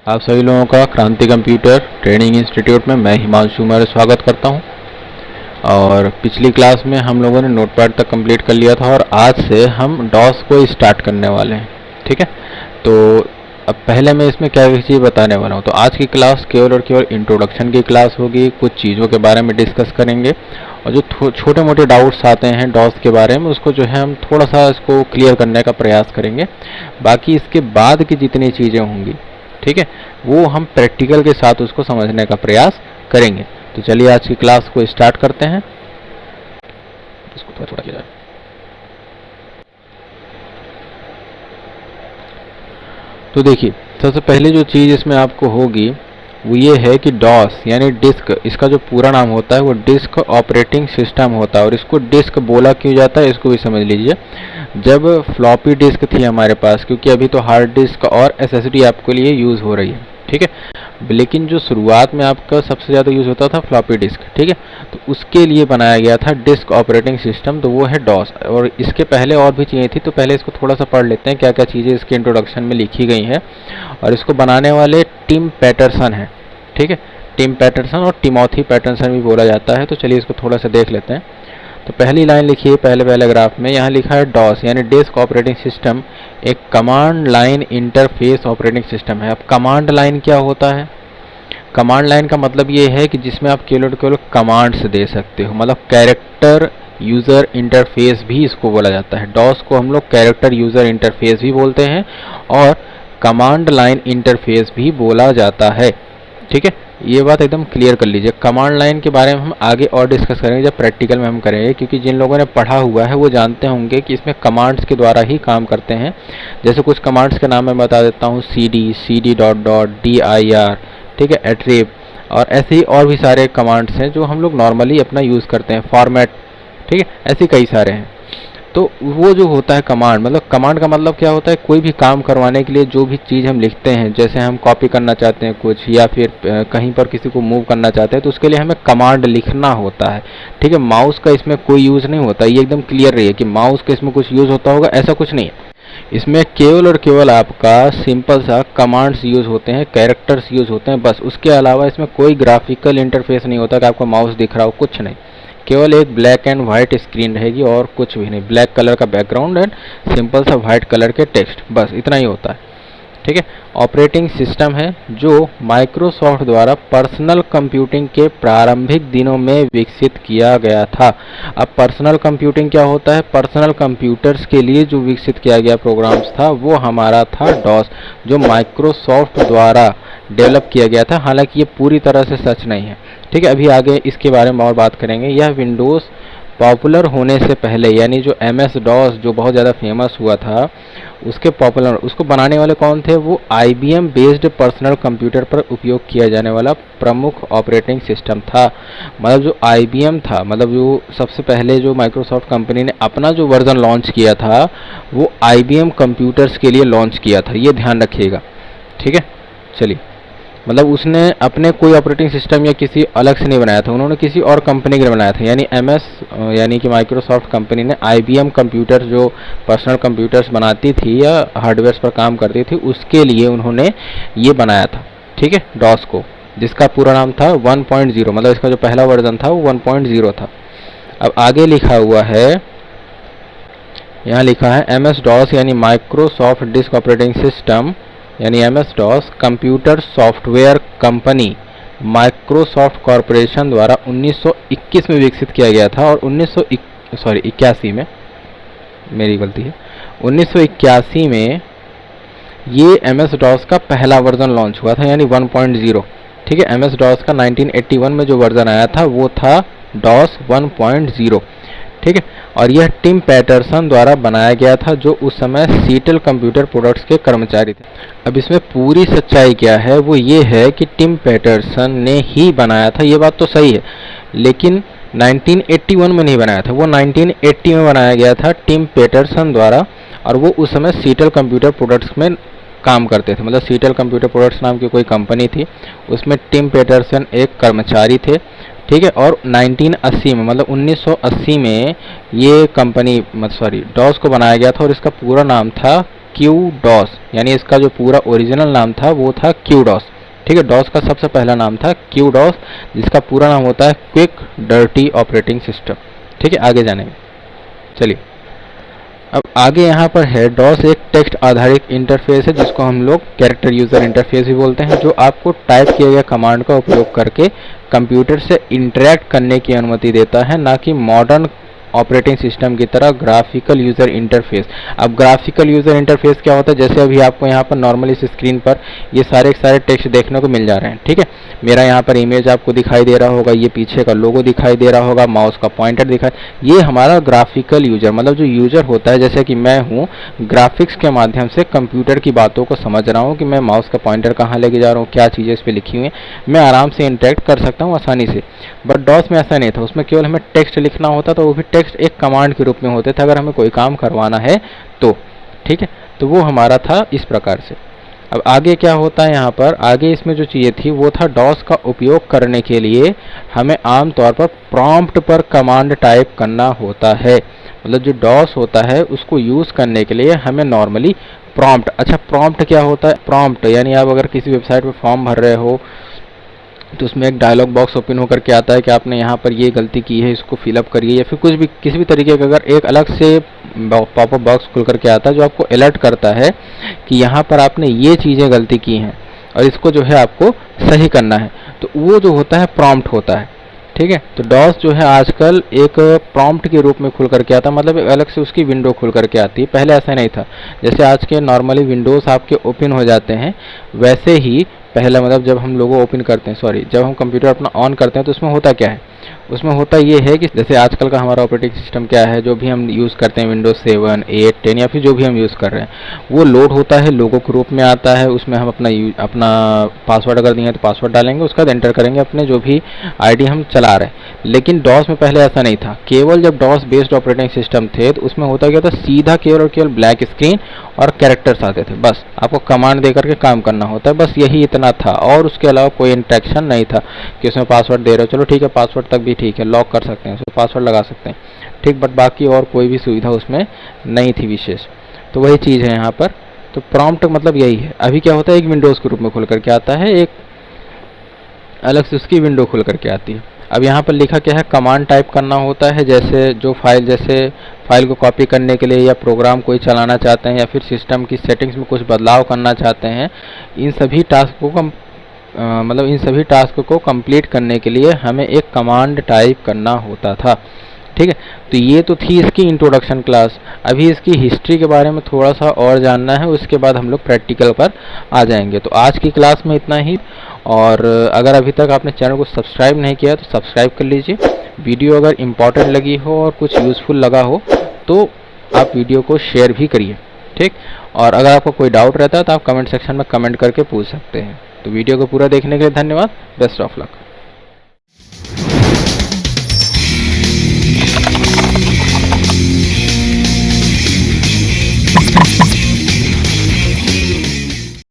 आप सभी लोगों का क्रांति कंप्यूटर ट्रेनिंग इंस्टीट्यूट में मैं हिमांशु मौर्य स्वागत करता हूं। और पिछली क्लास में हम लोगों ने नोटपैड तक कंप्लीट कर लिया था और आज से हम डॉस को स्टार्ट करने वाले हैं। ठीक है, तो अब पहले मैं इसमें क्या चीज़ बताने वाला हूं। तो आज की क्लास केवल और केवल इंट्रोडक्शन की क्लास होगी। कुछ चीज़ों के बारे में डिस्कस करेंगे और जो छोटे मोटे डाउट्स आते हैं डॉस के बारे में उसको जो है हम थोड़ा सा इसको क्लियर करने का प्रयास करेंगे। बाकी इसके बाद की जितनी चीज़ें होंगी, ठीक है, वो हम प्रैक्टिकल के साथ उसको समझने का प्रयास करेंगे। तो चलिए आज की क्लास को स्टार्ट करते हैं। इसको थोड़ा थोड़ा किया जाए। तो देखिए, सबसे पहले जो चीज़ इसमें आपको होगी वो ये है कि डॉस यानी डिस्क, इसका जो पूरा नाम होता है वो डिस्क ऑपरेटिंग सिस्टम होता है। और इसको डिस्क बोला क्यों जाता है इसको भी समझ लीजिए। जब फ्लॉपी डिस्क थी हमारे पास, क्योंकि अभी तो हार्ड डिस्क और एसएसडी आपके लिए यूज़ हो रही है, ठीक है, लेकिन जो शुरुआत में आपका सबसे ज़्यादा यूज़ होता था फ्लॉपी डिस्क, ठीक है, तो उसके लिए बनाया गया था डिस्क ऑपरेटिंग सिस्टम, तो वो है डॉस। और इसके पहले और भी चीज़ें थी, तो पहले इसको थोड़ा सा पढ़ लेते हैं क्या क्या चीज़ें इसके इंट्रोडक्शन में लिखी गई हैं। और इसको बनाने वाले टिम पैटरसन है, ठीक है, टिम पैटरसन और टिमोथी पैटरसन भी बोला जाता है। तो चलिए इसको थोड़ा सा देख लेते हैं। तो पहली लाइन लिखी है पहले पैराग्राफ में, यहाँ लिखा है डॉस यानी डिस्क ऑपरेटिंग सिस्टम एक command line interface operating system है। अब कमांड लाइन क्या होता है? कमांड लाइन का मतलब ये है कि जिसमें आप केवल कमांड्स दे सकते हो, मतलब कैरेक्टर यूज़र इंटरफेस भी इसको बोला जाता है। डॉस को हम लोग कैरेक्टर यूज़र इंटरफेस भी बोलते हैं और कमांड लाइन इंटरफेस भी बोला जाता है, ठीक है। ये बात एकदम क्लियर कर लीजिए। कमांड लाइन के बारे में हम आगे और डिस्कस करेंगे जब प्रैक्टिकल में हम करेंगे, क्योंकि जिन लोगों ने पढ़ा हुआ है वो जानते होंगे कि इसमें कमांड्स के द्वारा ही काम करते हैं। जैसे कुछ कमांड्स के नाम मैं बता देता हूँ, cd डॉट डॉट dir, ठीक है, एट्रिप, और ऐसे ही और भी सारे कमांड्स हैं जो हम लोग नॉर्मली अपना यूज़ करते हैं, फॉर्मेट, ठीक है, ऐसे कई सारे हैं। तो वो जो होता है कमांड, मतलब कमांड का मतलब क्या होता है? कोई भी काम करवाने के लिए जो भी चीज़ हम लिखते हैं, जैसे हम कॉपी करना चाहते हैं कुछ, या फिर कहीं पर किसी को मूव करना चाहते हैं, तो उसके लिए हमें कमांड लिखना होता है, ठीक है। माउस का इसमें कोई यूज़ नहीं होता, ये एकदम क्लियर रही है कि माउस का इसमें कुछ यूज़ होता होगा, ऐसा कुछ नहीं है। इसमें केवल और केवल आपका सिंपल सा कमांड्स यूज़ होते हैं, कैरेक्टर्स यूज़ होते हैं, बस। उसके अलावा इसमें कोई ग्राफिकल इंटरफेस नहीं होता कि आपको माउस दिख रहा हो, कुछ नहीं। केवल एक ब्लैक एंड वाइट स्क्रीन रहेगी और कुछ भी नहीं, ब्लैक कलर का बैकग्राउंड एंड सिंपल सा वाइट कलर के टेक्स्ट, बस इतना ही होता है, ठीक है। ऑपरेटिंग सिस्टम है जो माइक्रोसॉफ्ट द्वारा पर्सनल कंप्यूटिंग के प्रारंभिक दिनों में विकसित किया गया था। अब पर्सनल कंप्यूटिंग क्या होता है? पर्सनल कंप्यूटर्स के लिए जो विकसित किया गया प्रोग्राम्स था वो हमारा था डॉस, जो माइक्रोसॉफ्ट द्वारा डेवलप किया गया था। हालांकि ये पूरी तरह से सच नहीं है, ठीक है, अभी आगे इसके बारे में और बात करेंगे। यह विंडोज़ पॉपुलर होने से पहले, यानी जो MS डॉस जो बहुत ज़्यादा फेमस हुआ था, उसको बनाने वाले कौन थे? वो IBM बेस्ड पर्सनल कंप्यूटर पर उपयोग किया जाने वाला प्रमुख ऑपरेटिंग सिस्टम था। मतलब जो IBM था, मतलब जो सबसे पहले जो माइक्रोसॉफ्ट कंपनी ने अपना जो वर्जन लॉन्च किया था वो IBM कंप्यूटर्स के लिए लॉन्च किया था, ये ध्यान रखिएगा, ठीक है। चलिए, मतलब उसने अपने कोई ऑपरेटिंग सिस्टम या किसी अलग से नहीं बनाया था, उन्होंने किसी और कंपनी के लिए बनाया था। यानी यानी कि माइक्रोसॉफ्ट कंपनी ने IBM कंप्यूटर जो पर्सनल कंप्यूटर्स बनाती थी या हार्डवेयर पर काम करती थी, उसके लिए उन्होंने ये बनाया था, ठीक है, डॉस को, जिसका पूरा नाम था 1.0, मतलब इसका जो पहला वर्जन था वो 1.0 था। अब आगे लिखा हुआ है, यहाँ लिखा है MS डॉस यानी माइक्रोसॉफ्ट डिस्क ऑपरेटिंग सिस्टम यानी MS DOS computer software company Microsoft corporation द्वारा 1921 में विकसित किया गया था। और 81 में, मेरी गलती है, 1981 में ये MS डॉस का पहला वर्जन लॉन्च हुआ था, यानी 1.0, ठीक है। MS डॉस का 1981 में जो वर्जन आया था वो था डॉस 1.0, ठीक है। और यह टिम पैटरसन द्वारा बनाया गया था, जो उस समय सीटेल कंप्यूटर प्रोडक्ट्स के कर्मचारी थे। अब इसमें पूरी सच्चाई क्या है? वो ये है कि टिम पैटरसन ने ही बनाया था, ये बात तो सही है, लेकिन 1981 में नहीं बनाया था, वो 1980 में बनाया गया था टिम पैटरसन द्वारा। और वो उस समय सीटेल कंप्यूटर प्रोडक्ट्स में काम करते थे, मतलब सीटेल कंप्यूटर प्रोडक्ट्स नाम की कोई कंपनी थी, उसमें टिम पैटरसन एक कर्मचारी थे, ठीक है। और 1980 में, मतलब 1980 में ये कंपनी, डॉस को बनाया गया था और इसका पूरा नाम था QDOS, यानी इसका जो पूरा ओरिजिनल नाम था वो था QDOS। ठीक है, डॉस का सबसे पहला नाम था QDOS, जिसका पूरा नाम होता है क्विक डर्टी ऑपरेटिंग सिस्टम। ठीक है, आगे जाने में चलिए, अब आगे यहाँ पर है डॉस एक टेक्स्ट आधारित इंटरफेस है जिसको हम लोग कैरेक्टर यूज़र इंटरफेस भी बोलते हैं, जो आपको टाइप किए गए कमांड का उपयोग करके कंप्यूटर से इंटरेक्ट करने की अनुमति देता है, ना कि मॉडर्न ऑपरेटिंग सिस्टम की तरह ग्राफिकल यूज़र इंटरफेस। अब ग्राफिकल यूज़र इंटरफेस क्या होता है, जैसे अभी आपको यहाँ पर नॉर्मली इस स्क्रीन पर ये सारे टेक्स्ट देखने को मिल जा रहे हैं। ठीक है, मेरा यहाँ पर इमेज आपको दिखाई दे रहा होगा, ये पीछे का लोगो दिखाई दे रहा होगा, माउस का पॉइंटर दिखाई, ये हमारा ग्राफिकल यूजर, मतलब जो यूजर होता है, जैसे कि मैं हूँ ग्राफिक्स के माध्यम से कंप्यूटर की बातों को समझ रहा हूँ कि मैं माउस का पॉइंटर कहाँ लेके जा रहा हूँ, क्या चीज़ें इस पर लिखी हुई हैं, मैं आराम से इंटरेक्ट कर सकता हूँ आसानी से। बट डॉस में ऐसा नहीं था, उसमें केवल हमें टेक्स्ट लिखना होता, तो वो भी टेक्स्ट एक कमांड के रूप में होते थे अगर हमें कोई काम करवाना है तो। ठीक है, तो वो हमारा था इस प्रकार से। अब आगे क्या होता है, यहाँ पर आगे इसमें जो चीज़ें थी वो था डॉस का उपयोग करने के लिए हमें आमतौर पर प्रॉम्प्ट पर कमांड टाइप करना होता है। मतलब जो डॉस होता है उसको यूज़ करने के लिए हमें नॉर्मली प्रॉम्प्ट, अच्छा प्रॉम्प्ट क्या होता है, प्रॉम्प्ट यानी आप अगर किसी वेबसाइट पर फॉर्म भर रहे हो तो उसमें एक डायलॉग बॉक्स ओपन होकर के आता है कि आपने यहाँ पर ये गलती की है, इसको फिलअप करिए, या फिर कुछ भी किसी भी तरीके का अगर एक अलग से पॉपअप बॉक्स खुल करके आता है जो आपको अलर्ट करता है कि यहाँ पर आपने ये चीज़ें गलती की हैं और इसको जो है आपको सही करना है, तो वो जो होता है प्रॉम्प्ट होता है। ठीक है, तो डॉस जो है आजकल एक प्रॉम्प्ट के रूप में खुल करके आता है, मतलब एक अलग से उसकी विंडो खुल करके आती है। पहले ऐसा नहीं था, जैसे आज के नॉर्मली विंडोज़ आपके ओपन हो जाते हैं वैसे ही पहला, मतलब जब हम लोगो ओपन करते हैं, सॉरी जब हम कंप्यूटर अपना ऑन करते हैं तो उसमें होता क्या है, उसमें होता ये है कि जैसे आजकल का हमारा ऑपरेटिंग सिस्टम क्या है, जो भी हम यूज़ करते हैं विंडोज़ 7, 8, 10 या फिर जो भी हम यूज़ कर रहे हैं वो लोड होता है, लोगो के रूप में आता है, उसमें हम अपना पासवर्ड अगर दिए तो पासवर्ड डालेंगे, उसका बाद एंटर करेंगे अपने जो भी आईडी हम चला रहे हैं। लेकिन डॉस में पहले ऐसा नहीं था, केवल जब डॉस बेस्ड ऑपरेटिंग सिस्टम थे तो उसमें होता क्या था, सीधा केवल और केवल ब्लैक स्क्रीन और कैरेक्टर्स आते थे, बस आपको कमांड दे करके काम करना होता है, बस यही इतना था, और उसके अलावा कोई इंटरेक्शन नहीं था कि उसमें पासवर्ड दे रहे हो, चलो ठीक है पासवर्ड तक भी ठीक है, लॉक कर सकते हैं उसमें पासवर्ड लगा सकते हैं, ठीक, बट बाकी और कोई भी सुविधा उसमें नहीं थी विशेष। तो वही चीज़ है यहाँ पर, तो प्रॉम्प्ट मतलब यही है। अभी क्या होता है, एक विंडोज़ के रूप में खुल करके आता है, एक अलग से उसकी विंडो खुल करके आती है। अब यहाँ पर लिखा क्या है, कमांड टाइप करना होता है, जैसे जो फाइल, जैसे फाइल को कॉपी करने के लिए या प्रोग्राम कोई चलाना चाहते हैं या फिर सिस्टम की सेटिंग्स में कुछ बदलाव करना चाहते हैं, इन सभी टास्क को मतलब इन सभी टास्क को कंप्लीट करने के लिए हमें एक कमांड टाइप करना होता था। ठीक है, तो ये तो थी इसकी इंट्रोडक्शन क्लास। अभी इसकी हिस्ट्री के बारे में थोड़ा सा और जानना है, उसके बाद हम लोग प्रैक्टिकल पर आ जाएंगे। तो आज की क्लास में इतना ही, और अगर अभी तक आपने चैनल को सब्सक्राइब नहीं किया तो सब्सक्राइब कर लीजिए। वीडियो अगर इम्पॉर्टेंट लगी हो और कुछ यूज़फुल लगा हो तो आप वीडियो को शेयर भी करिए। ठीक, और अगर आपको कोई डाउट रहता है तो आप कमेंट सेक्शन में कमेंट करके पूछ सकते हैं। तो वीडियो को पूरा देखने के लिए धन्यवाद। Best of luck.